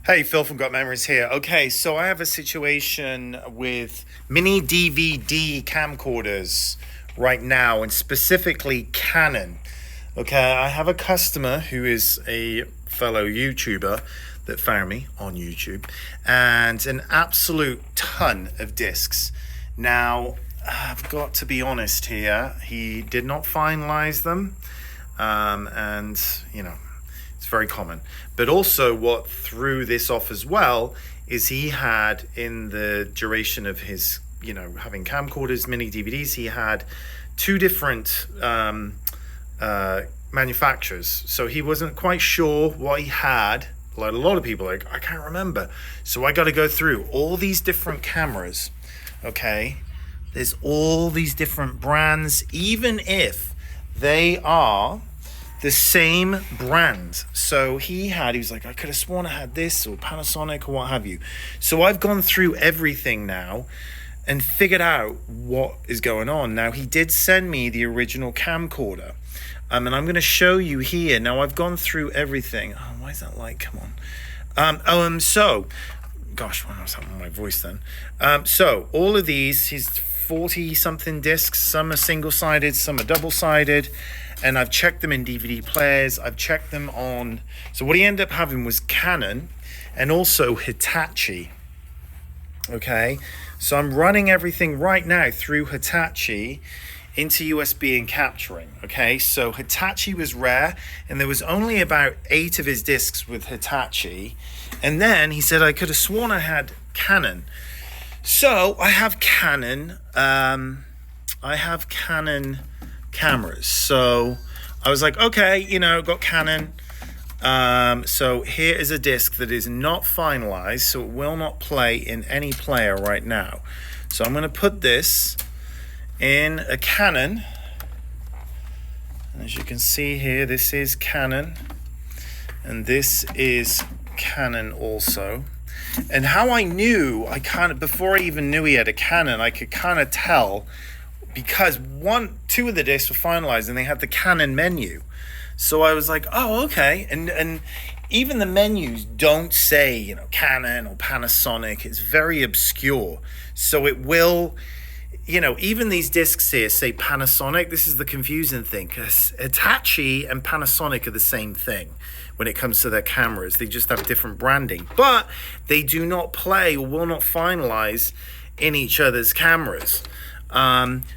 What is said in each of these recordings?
Hey, Phil from Got Memories here. Okay, so I have a situation with mini DVD camcorders right now, and specifically Canon. Okay, I have a customer who is a fellow YouTuber that found me on YouTube, and an absolute ton of discs. Now, I've got to be honest here, he did not finalize them, and it's very common. But also what threw this off as well is he had, in the duration of his, having camcorders, mini DVDs, he had two different manufacturers. So he wasn't quite sure what he had. Like a lot of people, I can't remember. So I got to go through all these different cameras. Okay. There's all these different brands, even if they are the same brand. So he was like, I could have sworn I had this or Panasonic or what have you. So I've gone through everything now and figured out what is going on. Now, he did send me the original camcorder, and I'm going to show you here. Now, I've gone through everything. Oh, why is that light? Come on. So gosh, when I was having my voice then. So all of these, he's 40 something discs. Some are single-sided, some are double-sided, and I've checked them in DVD players. I've checked them on, so what he ended up having was Canon and also Hitachi. Okay, so I'm running everything right now through Hitachi into USB and capturing. Okay, so Hitachi was rare, and there was only about 8 of his discs with Hitachi, and then he said I could have sworn I had Canon. So I have Canon. I have Canon cameras. So I was like, okay, got Canon. So here is a disc that is not finalized, so it will not play in any player right now. So I'm going to put this in a Canon. And as you can see here, this is Canon, and this is Canon also. And how I knew, before I even knew he had a Canon, I could kind of tell, because two of the discs were finalized and they had the Canon menu. So I was like, oh, okay. And even the menus don't say, Canon or Panasonic. It's very obscure. So it will, even these discs here say Panasonic. This is the confusing thing, because Hitachi and Panasonic are the same thing when it comes to their cameras. They just have different branding, but they do not play or will not finalize in each other's cameras.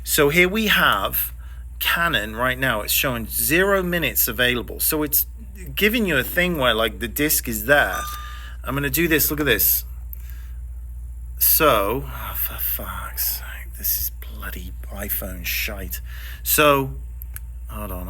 So here we have Canon right now. It's showing 0 minutes available. So it's giving you a thing where like the disc is there. I'm going to do this. Look at this. So, for fuck's sake, this is bloody iPhone shite. So, hold on,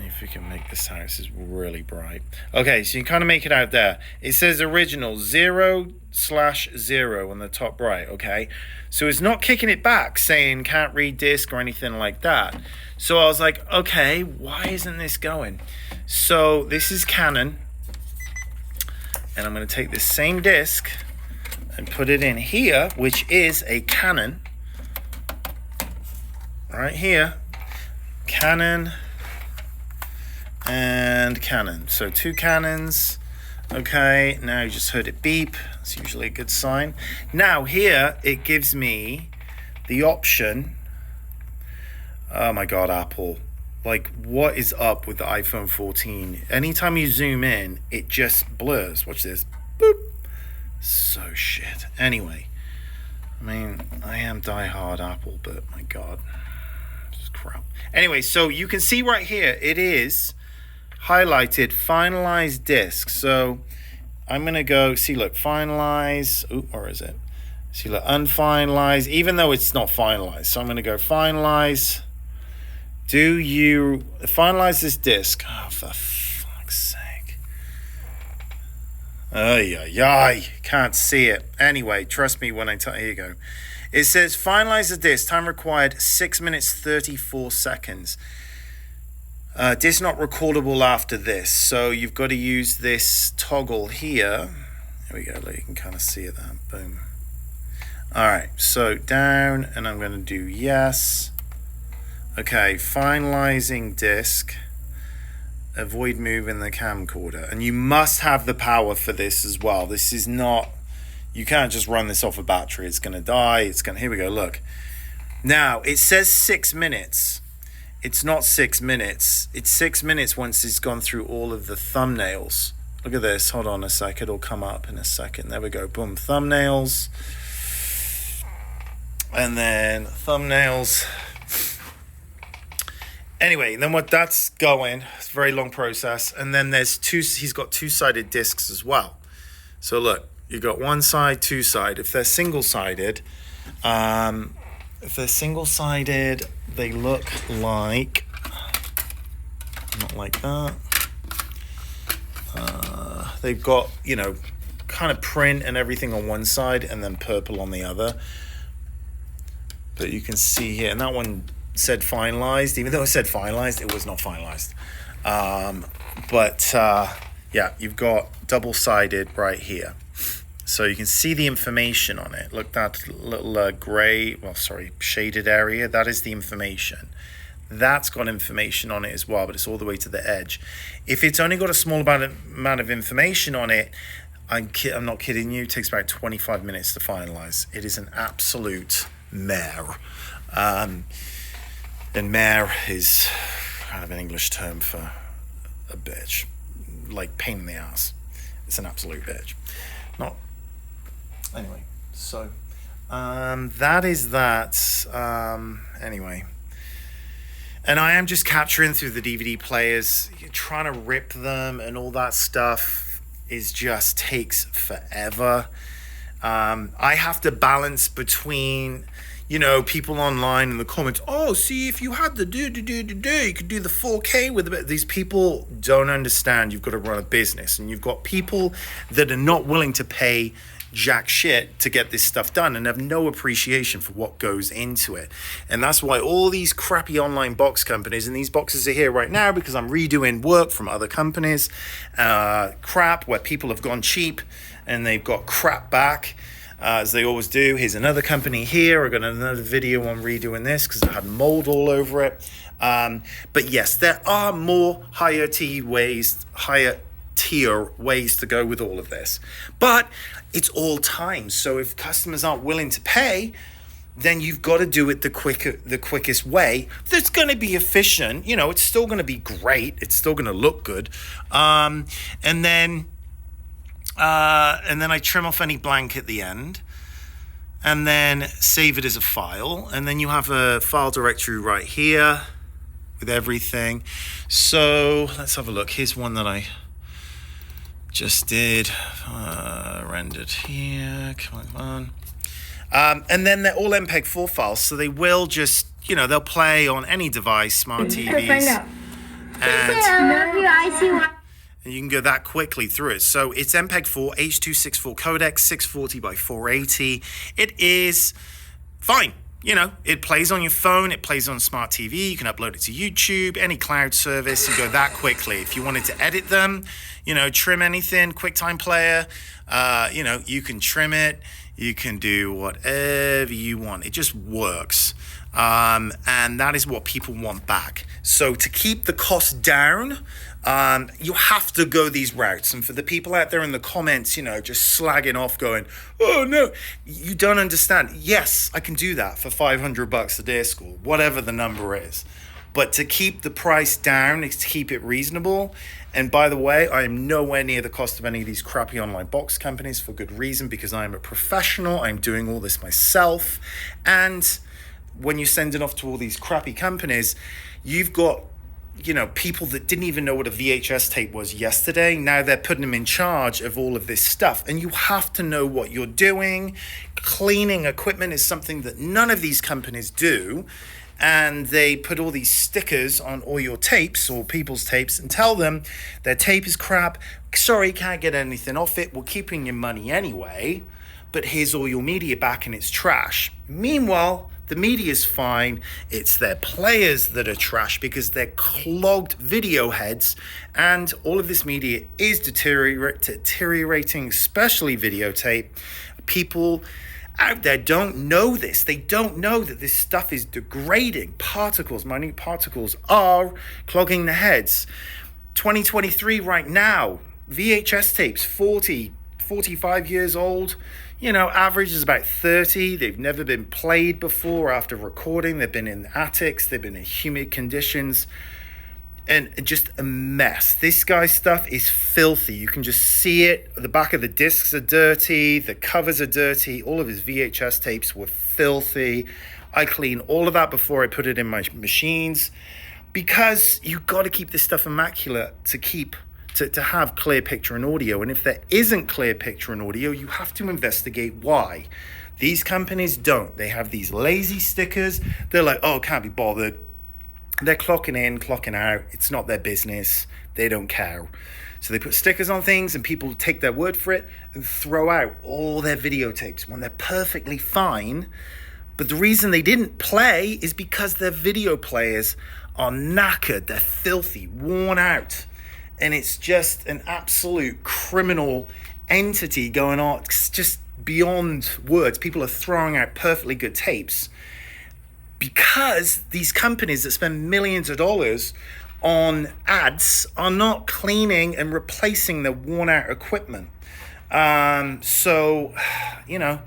if we can make this out. This is really bright. Okay, so you can kind of make it out there. It says original 0/0 on the top right. Okay, so it's not kicking it back saying can't read disc or anything like that. So I was like, okay, why isn't this going? So this is Canon, and I'm going to take this same disc and put it in here, which is a Canon right here. Canon and Canon. So 2 Canons. Okay, now you just heard it beep. It's usually a good sign. Now here it gives me the option. Oh my god, Apple. Like, what is up with the iPhone 14? Anytime you zoom in, it just blurs. Watch this. Boop. So shit. Anyway, I am diehard Apple, but my god, this is crap. Anyway, so you can see right here, it is highlighted finalized disc. So I'm gonna go see, look, finalize. Or is it? See, look, unfinalized, even though it's not finalized. So I'm gonna go finalize. Do you finalize this disc? Oh, for fuck's sake. Can't see it. Anyway, trust me when I tell you. Here you go. It says finalize the disc. Time required 6 minutes 34 seconds. Disc not recordable after this. So you've got to use this toggle here. There we go. You can kind of see it there. Boom. All right. So down, and I'm going to do yes. Okay. Finalizing disc. Avoid moving the camcorder. And you must have the power for this as well. This is not, you can't just run this off a battery. It's going to die. Here we go, look. Now, it says 6 minutes. It's not 6 minutes. It's 6 minutes once it's gone through all of the thumbnails. Look at this. Hold on a sec. It'll come up in a second. There we go. Boom. Thumbnails. And then thumbnails. Anyway, then what that's going, it's a very long process. And then he's got two-sided discs as well. So look, you got one side, two side. If they're single-sided, they look like, not like that. They've got, kind of print and everything on one side and then purple on the other. But you can see here, and that one said finalized. Even though it said finalized, it was not finalized. Yeah, you've got double-sided right here. So you can see the information on it. Look, that little shaded area, that is the information. That's got information on it as well, but it's all the way to the edge. If it's only got a small amount of information on it, I'm not kidding you, it takes about 25 minutes to finalize. It is an absolute mare. And mare is kind of an English term for a bitch, like pain in the ass. It's an absolute bitch. Anyway, so that is that. Anyway. And I am just capturing through the DVD players. You're trying to rip them and all that stuff takes forever. I have to balance between, people online in the comments. Oh, see, if you had the you could do the 4K with it. These people don't understand. You've got to run a business, and you've got people that are not willing to pay jack shit to get this stuff done and have no appreciation for what goes into it. And that's why all these crappy online box companies, and these boxes are here right now because I'm redoing work from other companies, crap where people have gone cheap and they've got crap back, as they always do. Here's another company here. I've got another video on redoing this because it had mold all over it. But yes, there are more higher tier ways to go with all of this, but it's all time. So if customers aren't willing to pay, then you've got to do it the quickest way that's going to be efficient. It's still going to be great, it's still going to look good, and then I trim off any blank at the end and then save it as a file, and then you have a file directory right here with everything. So let's have a look. Here's one that I just did, rendered here, come on. And then they're all MPEG-4 files, so they will just, they'll play on any device, smart TVs, and you can go that quickly through it. So it's MPEG-4, H.264 codec, 640 by 480. It is fine. It plays on your phone, it plays on smart TV, you can upload it to YouTube, any cloud service, and go that quickly. If you wanted to edit them, trim anything, QuickTime Player, you can trim it, you can do whatever you want. It just works. And that is what people want back. So to keep the cost down, you have to go these routes. And for the people out there in the comments, just slagging off going, oh no, you don't understand. Yes, I can do that for $500 a disc or whatever the number is. But to keep the price down is to keep it reasonable. And by the way, I am nowhere near the cost of any of these crappy online box companies for good reason, because I am a professional. I'm doing all this myself. And when you send it off to all these crappy companies, you've got people that didn't even know what a VHS tape was yesterday. Now they're putting them in charge of all of this stuff. And you have to know what you're doing. Cleaning equipment is something that none of these companies do. And they put all these stickers on all your tapes or people's tapes and tell them their tape is crap. Sorry, can't get anything off it. We're keeping your money anyway, but here's all your media back and it's trash. Meanwhile, the media's fine. It's their players that are trash because they're clogged video heads, and all of this media is deteriorating, especially videotape. People out there don't know this. They don't know that this stuff is degrading. Minute particles are clogging the heads. 2023 right now, VHS tapes, 40, 45 years old. You know, average is about 30. They've never been played before after recording. They've been in attics. They've been in humid conditions. And just a mess. This guy's stuff is filthy. You can just see it. The back of the discs are dirty. The covers are dirty. All of his VHS tapes were filthy. I clean all of that before I put it in my machines, because you've got to keep this stuff immaculate to have clear picture and audio. And if there isn't clear picture and audio, you have to investigate why. These companies don't. They have these lazy stickers. They're like, oh, can't be bothered. They're clocking in, clocking out. It's not their business. They don't care. So they put stickers on things and people take their word for it and throw out all their videotapes when they're perfectly fine. But the reason they didn't play is because their video players are knackered. They're filthy, worn out. And it's just an absolute criminal entity going on. It's just beyond words. People are throwing out perfectly good tapes because these companies that spend millions of dollars on ads are not cleaning and replacing the worn out equipment. So, you know,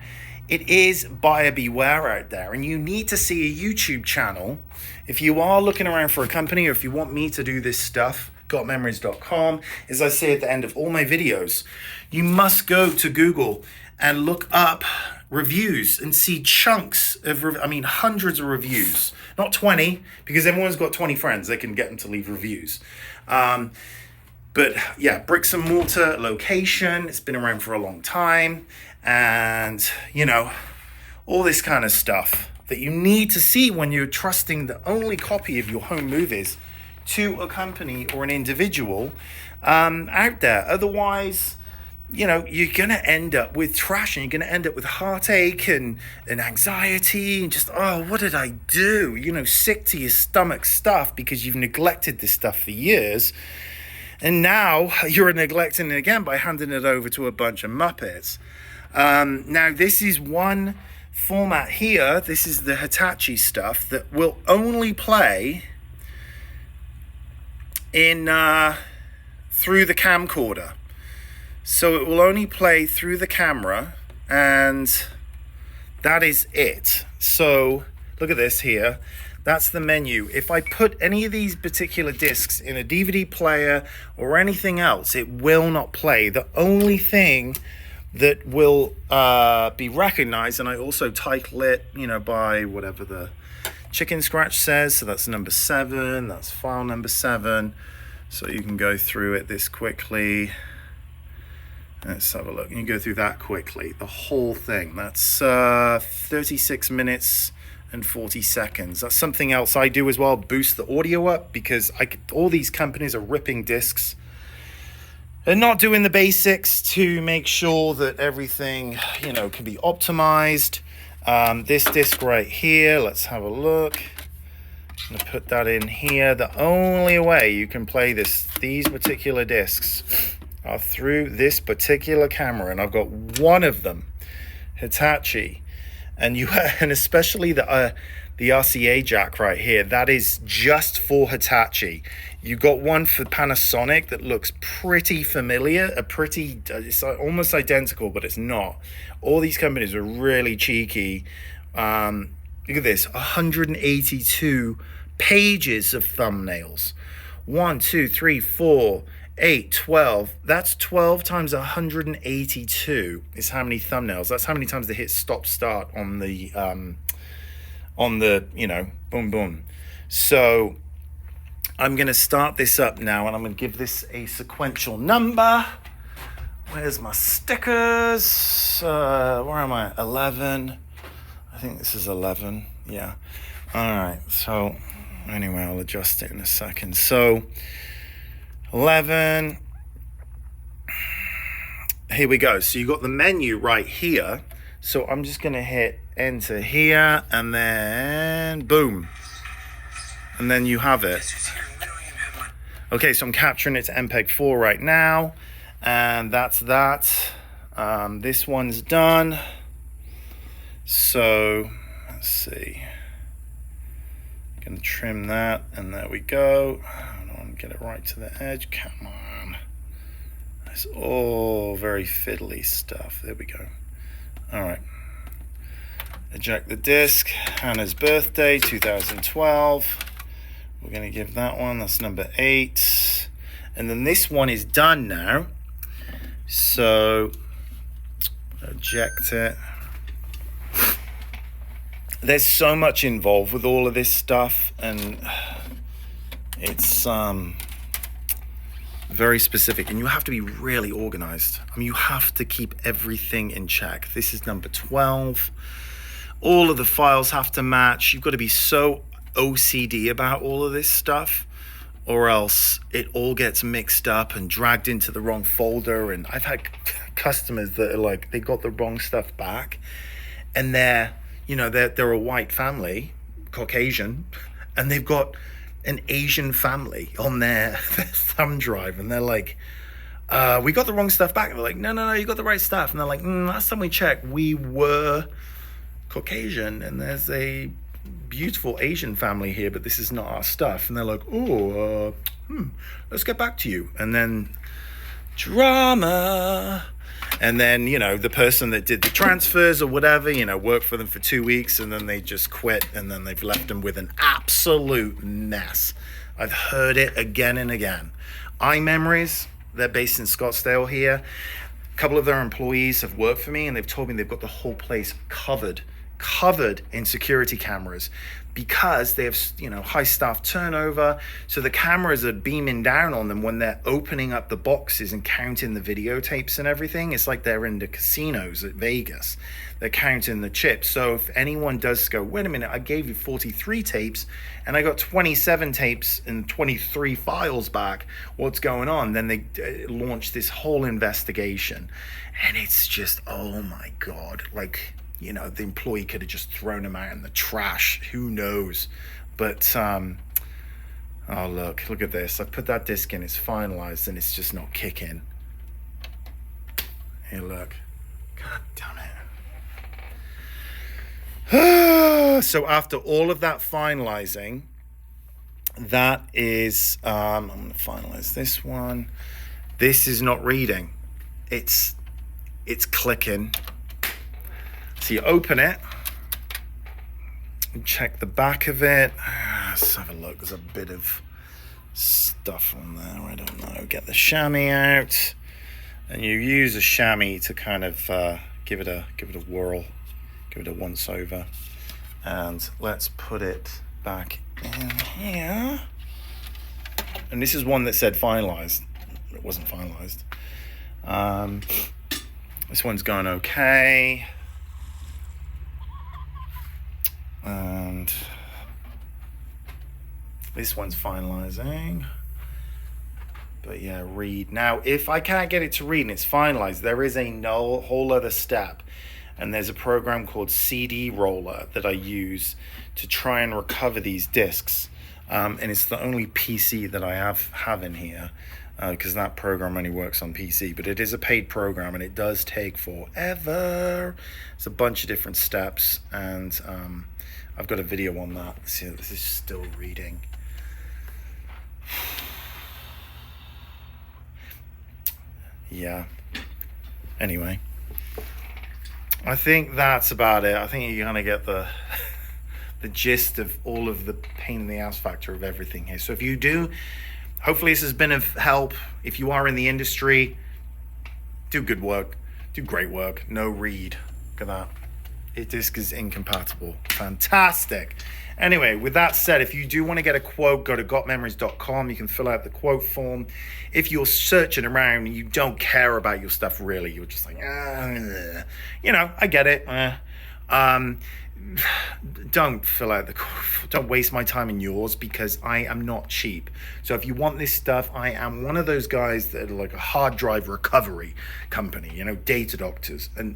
it is buyer beware out there, and you need to see a YouTube channel. If you are looking around for a company, or if you want me to do this stuff, gotmemories.com, as I say at the end of all my videos, you must go to Google and look up reviews and see chunks of, hundreds of reviews, not 20, because everyone's got 20 friends. They can get them to leave reviews. But yeah, bricks and mortar location. It's been around for a long time. And, you know, all this kind of stuff that you need to see when you're trusting the only copy of your home movies to a company or an individual out there. Otherwise, you know, you're going to end up with trash, and you're going to end up with heartache and anxiety and just, oh, what did I do? You know, sick to your stomach stuff because you've neglected this stuff for years. And now you're neglecting it again by handing it over to a bunch of Muppets. Now, this is one format here. This is the Hitachi stuff that will only play in through the camcorder. So it will only play through the camera, and that is it. So look at this here. That's the menu. If I put any of these particular discs in a DVD player or anything else, it will not play. The only thing that will be recognized, and I also title it, you know, by whatever the chicken scratch says. So that's number 7. That's file number 7. So you can go through it this quickly. Let's have a look. You can go through that quickly. The whole thing. That's 36 minutes and 40 seconds. That's something else I do as well. Boost the audio up, because all these companies are ripping discs and not doing the basics to make sure that everything, you know, can be optimized. This disc right here, let's have a look. I'm gonna put that in here. The only way you can play these particular discs are through this particular camera, and I've got one of them, Hitachi, and especially the RCA jack right here. That is just for Hitachi. You got one for Panasonic that looks pretty familiar, it's almost identical, but it's not. All these companies are really cheeky. Look at this, 182 pages of thumbnails. 1, 2, 3, 4, 8, 12. That's 12 times 182 is how many thumbnails. That's how many times they hit stop start on the you know, boom boom. So I'm going to start this up now, and I'm going to give this a sequential number. Where's my stickers? Where am I? 11. I think this is 11. Yeah. All right. So anyway, I'll adjust it in a second. So 11. Here we go. So you got the menu right here. So I'm just going to hit enter here, and then boom. And then you have it. Okay, so I'm capturing it to MPEG 4 right now. And that's that. This one's done. So let's see. I'm going to trim that, and there we go. Hold on, on, get it right to the edge. Come on. It's all very fiddly stuff. There we go. All right. Eject the disc. Hannah's birthday, 2012. We're going to give that one. That's number 8. And then this one is done now. So eject it. There's so much involved with all of this stuff, and it's very specific, and you have to be really organized. I mean, you have to keep everything in check. This is number 12. All of the files have to match. You've got to be so OCD about all of this stuff, or else it all gets mixed up and dragged into the wrong folder. And I've had customers that are like, they got the wrong stuff back, and they're a white family, Caucasian, and they've got an Asian family on their thumb drive, and they're like, we got the wrong stuff back. And they're like, no, you got the right stuff. And they're like, last time we checked, we were Caucasian, and there's a beautiful Asian family here, but this is not our stuff. And they're like, let's get back to you. And then drama. And then, the person that did the transfers or whatever, worked for them for 2 weeks, and then they just quit, and then they've left them with an absolute mess. I've heard it again and again. iMemories, they're based in Scottsdale here. A couple of their employees have worked for me, and they've told me they've got the whole place covered in security cameras, because they have, high staff turnover. So the cameras are beaming down on them when they're opening up the boxes and counting the videotapes and everything. It's like they're in the casinos at Vegas. They're counting the chips. So if anyone does go, wait a minute, I gave you 43 tapes and I got 27 tapes and 23 files back, what's going on? Then they launch this whole investigation, and it's just, oh my God, like, the employee could have just thrown them out in the trash. Who knows? But, oh, look at this. I put that disc in, it's finalized, and it's just not kicking. Hey, look. God damn it. So after all of that finalizing, that is, I'm going to finalize this one. This is not reading. It's clicking. So you open it and check the back of it. Let's have a look. There's a bit of stuff on there. I don't know. Get the chamois out, and you use a chamois to kind of give it a whirl, give it a once over. And let's put it back in here. And this is one that said finalized. It wasn't finalized. This one's going okay. And this one's finalizing. But yeah, read. Now, if I can't get it to read and it's finalized, there is a whole other step. And there's a program called CD Roller that I use to try and recover these discs. And it's the only PC that I have in here, because that program only works on PC. But it is a paid program, and it does take forever. It's a bunch of different steps, and I've got a video on that. See, this is still reading. Yeah. Anyway, I think that's about it. I think you're gonna get the gist of all of the pain in the ass factor of everything here. So if you do, hopefully this has been of help. If you are in the industry, do good work, do great work. No read. Look at that. Disc is incompatible. Fantastic. Anyway, with that said, if you do want to get a quote, go to gotmemories.com. You can fill out the quote form. If you're searching around and you don't care about your stuff really, you're just like, I get it. Don't fill out don't waste my time and yours, because I am not cheap. So if you want this stuff, I am one of those guys that are like a hard drive recovery company, data doctors, and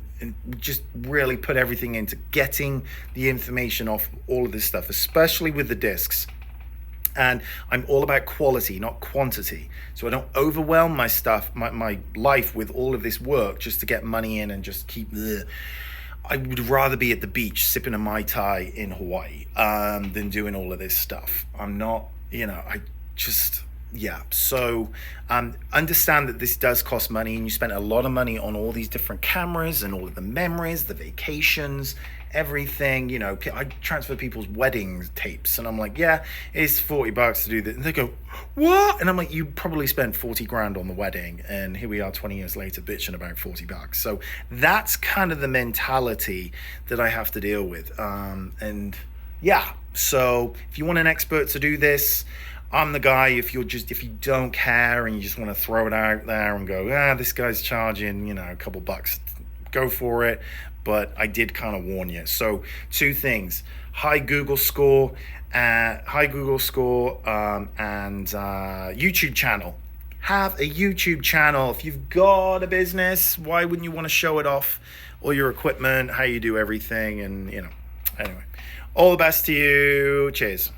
just really put everything into getting the information off all of this stuff, especially with the discs. And I'm all about quality, not quantity. So I don't overwhelm my stuff, my life with all of this work just to get money in and just keep I would rather be at the beach sipping a Mai Tai in Hawaii than doing all of this stuff. I'm not, Yeah, so understand that this does cost money, and you spent a lot of money on all these different cameras and all of the memories, the vacations, everything. You know, I transfer people's wedding tapes, and I'm like, yeah, it's $40 to do this. And they go, what? And I'm like, you probably spent 40 grand on the wedding, and here we are 20 years later bitching about $40. So that's kind of the mentality that I have to deal with. And yeah, so if you want an expert to do this, I'm the guy. If you don't care and you just want to throw it out there and go, this guy's charging, a couple bucks, go for it. But I did kind of warn you. So 2 things: high Google score, and YouTube channel. Have a YouTube channel. If you've got a business, why wouldn't you want to show it off? All your equipment, how you do everything, and anyway. All the best to you. Cheers.